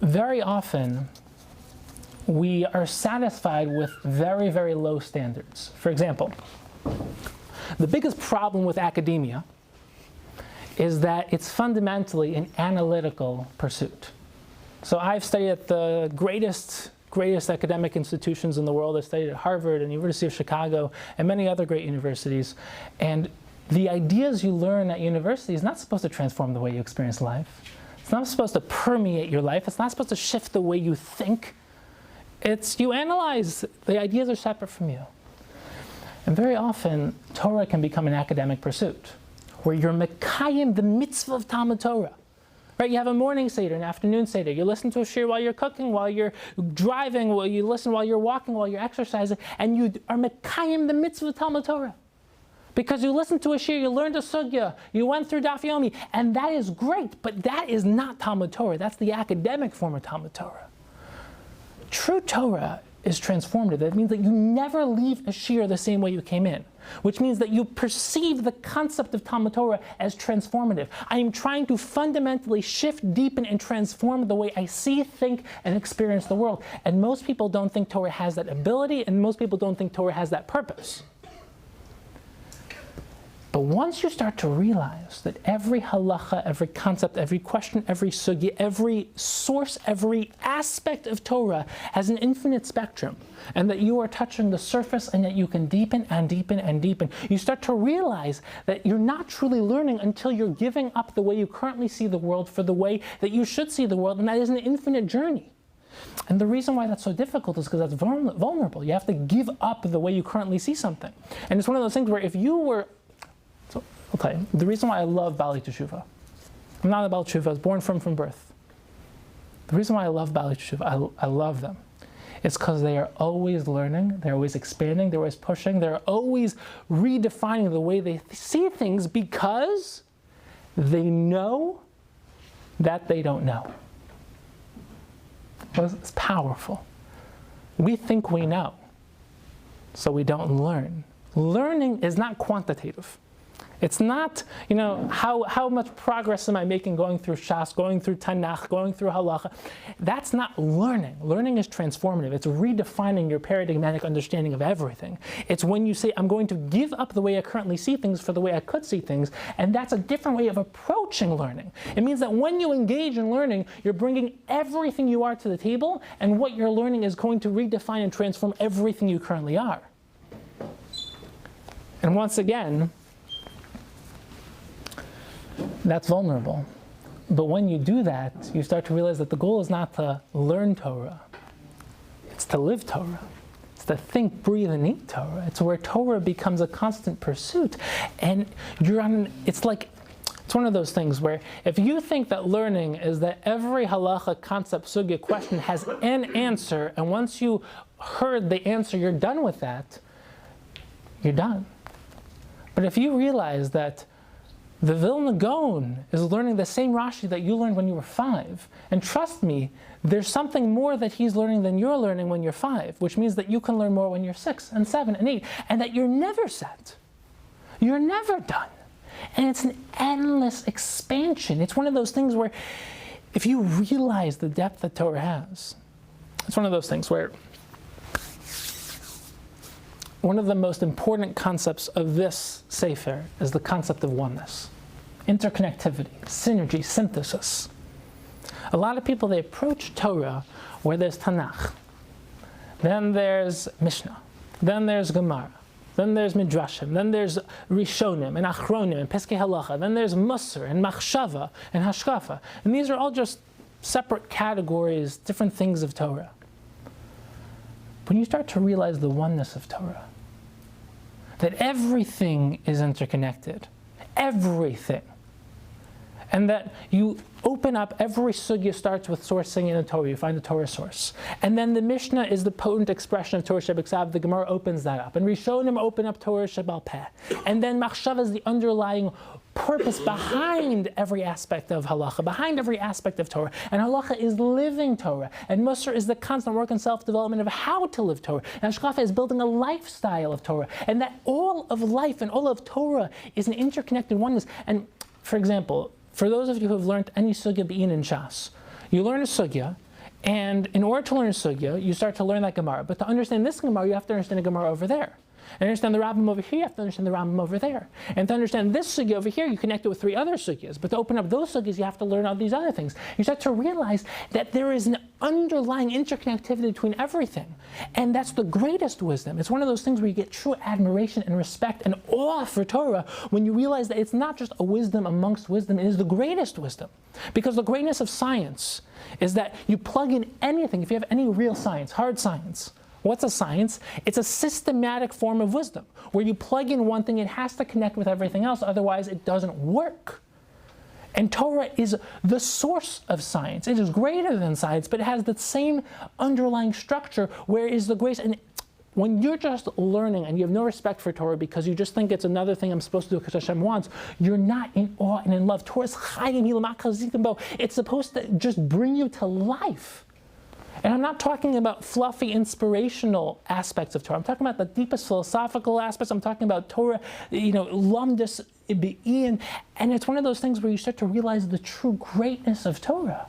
very often we are satisfied with very, very low standards. For example, the biggest problem with academia is that it's fundamentally an analytical pursuit. So I've studied at the greatest academic institutions in the world. I studied at Harvard and University of Chicago and many other great universities. And the ideas you learn at university is not supposed to transform the way you experience life. It's not supposed to permeate your life. It's not supposed to shift the way you think. It's you analyze. The ideas are separate from you. And very often, Torah can become an academic pursuit, where you're mekayim the mitzvah of Talmud Torah. Right? You have a morning seder, an afternoon seder. You listen to a shir while you're cooking, while you're driving, while you listen while you're walking, while you're exercising, and you are mekayim the mitzvah of Talmud Torah. Because you listened to a shir, you learned a sugya, you went through Daf Yomi, and that is great, but that is not Talmud Torah. That's the academic form of Talmud Torah. True Torah is transformative. That means that you never leave a shir the same way you came in, which means that you perceive the concept of Talmud Torah as transformative. I am trying to fundamentally shift, deepen, and transform the way I see, think, and experience the world. And most people don't think Torah has that ability, and most people don't think Torah has that purpose. But once you start to realize that every halacha, every concept, every question, every sugya, every source, every aspect of Torah has an infinite spectrum, and that you are touching the surface and that you can deepen and deepen and deepen, you start to realize that you're not truly learning until you're giving up the way you currently see the world for the way that you should see the world, and that is an infinite journey. And the reason why that's so difficult is because that's vulnerable. You have to give up the way you currently see something. And it's one of those things where if you were... Okay, the reason why I love Bali Teshuvah, I'm not a Bali Teshuvah, I was born from birth. The reason why I love Bali Teshuvah, I love them, it's because they are always learning, they're always expanding, they're always pushing, they're always redefining the way they see things because they know that they don't know. It's powerful. We think we know, so we don't learn. Learning is not quantitative. It's not, how much progress am I making going through Shas, going through Tanakh, going through Halacha. That's not learning. Learning is transformative. It's redefining your paradigmatic understanding of everything. It's when you say, I'm going to give up the way I currently see things for the way I could see things, and that's a different way of approaching learning. It means that when you engage in learning, you're bringing everything you are to the table, and what you're learning is going to redefine and transform everything you currently are. And once again, that's vulnerable. But when you do that, you start to realize that the goal is not to learn Torah. It's to live Torah. It's to think, breathe, and eat Torah. It's where Torah becomes a constant pursuit. And it's one of those things where if you think that learning is that every halacha, concept, sugya, question has an answer, and once you heard the answer, you're done with that, you're done. But if you realize that the Vilna Gaon is learning the same Rashi that you learned when you were 5. And trust me, there's something more that he's learning than you're learning when you're 5, which means that you can learn more when you're 6 and 7 and 8, and that you're never set. You're never done. And it's an endless expansion. It's one of those things where if you realize the depth that Torah has, it's one of those things where one of the most important concepts of this Sefer is the concept of oneness. Interconnectivity, synergy, synthesis. A lot of people, they approach Torah where there's Tanakh, then there's Mishnah, then there's Gemara, then there's Midrashim, then there's Rishonim and Achronim and Peskei Halacha, then there's Musar and Machshava and Hashkafa. And these are all just separate categories, different things of Torah. When you start to realize the oneness of Torah, that everything is interconnected, everything, and that you open up, every sugya starts with sourcing in the Torah, you find the Torah source. And then the Mishnah is the potent expression of Torah Shebiksav, the Gemara opens that up. And Rishonim open up Torah Shebal Peh. And then Machshava is the underlying purpose behind every aspect of halacha, behind every aspect of Torah. And halacha is living Torah. And Musar is the constant work and self-development of how to live Torah. And Hashkafa is building a lifestyle of Torah. And that all of life and all of Torah is an interconnected oneness. And for example, for those of you who have learned any sugya be'in in Shas, you learn a sugya, And in order to learn Sugya, you start to learn that Gemara. But to understand this Gemara, you have to understand the Gemara over there. And understand the Rambam over here, you have to understand the Rambam over there. And to understand this Sugya over here, you connect it with 3 other Sugyas. But to open up those Sugyas, you have to learn all these other things. You start to realize that there is an underlying interconnectivity between everything. And that's the greatest wisdom. It's one of those things where you get true admiration and respect and awe for Torah when you realize that it's not just a wisdom amongst wisdom, it is the greatest wisdom. Because the greatness of science is that you plug in anything, if you have any real science, hard science. What's a science? It's a systematic form of wisdom, where you plug in one thing, it has to connect with everything else, otherwise it doesn't work. And Torah is the source of science. It is greater than science, but it has the same underlying structure, where is the grace. And when you're just learning and you have no respect for Torah because you just think it's another thing I'm supposed to do because Hashem wants, you're not in awe and in love. Torah is chayim hilamak chazikimbo. It's supposed to just bring you to life. And I'm not talking about fluffy, inspirational aspects of Torah. I'm talking about the deepest philosophical aspects. I'm talking about Torah, lumdus be'in. And it's one of those things where you start to realize the true greatness of Torah.